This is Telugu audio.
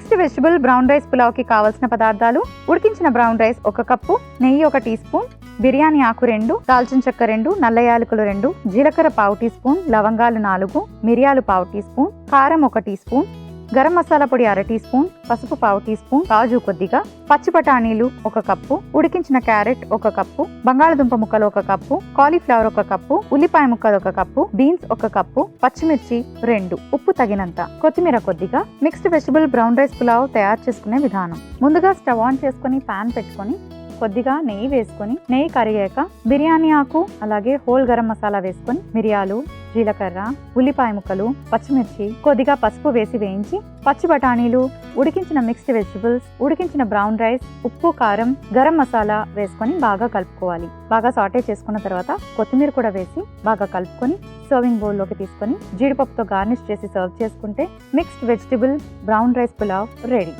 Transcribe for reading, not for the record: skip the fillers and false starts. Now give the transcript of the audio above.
మిక్స్డ్ వెజిటబుల్ బ్రౌన్ రైస్ పులావ్కి కావాల్సిన పదార్థాలు: ఉడికించిన బ్రౌన్ రైస్ 1 కప్పు, నెయ్యి 1 టీ స్పూన్, బిర్యానీ ఆకు 2, దాల్చిన చెక్క 2, నల్ల యాలకులు 2, జీలకర్ర 1/2 టీ స్పూన్, లవంగాలు 4, మిరియాలు 1/2 టీ స్పూన్, కారం 1 టీ స్పూన్, గరం మసాలా పొడి 1/2 టీ స్పూన్, పసుపు 1/2 టీ స్పూన్, కాజు కొద్దిగా, పచ్చి బఠానీలు 1 కప్పు, ఉడికించిన క్యారెట్ 1 కప్పు, బంగాళదుంప ముక్కలు 1 కప్పు, కాలీఫ్లవర్ 1 కప్పు, ఉల్లిపాయ ముక్కలు 1 కప్పు, బీన్స్ 1 కప్పు, పచ్చిమిర్చి 2, ఉప్పు తగినంత, కొత్తిమీర కొద్దిగా. Mixed vegetable brown rice pulao తయారు చేసుకునే విధానం: ముందుగా స్టవ్ ఆన్ చేసుకుని పాన్ పెట్టుకొని కొద్దిగా నెయ్యి వేసుకొని, నెయ్యి కరిగాక బిర్యానీ ఆకు అలాగే హోల్ గరం మసాలా వేసుకొని, మిరియాలు, జీలకర్ర, ఉల్లిపాయ ముక్కలు, పచ్చిమిర్చి, కొద్దిగా పసుపు వేసి వేయించి, పచ్చి బఠానీలు, ఉడికించిన మిక్స్డ్ వెజిటబుల్స్, ఉడికించిన బ్రౌన్ రైస్, ఉప్పు, కారం, గరం మసాలా వేసుకొని బాగా కలుపుకోవాలి. బాగా సాటే చేసుకున్న తర్వాత కొత్తిమీర కూడా వేసి బాగా కలుపుకొని సర్వింగ్ బౌల్లోకి తీసుకొని జీడిపప్పుతో గార్నిష్ చేసి సర్వ్ చేసుకుంటే mixed vegetable brown rice pulao ready.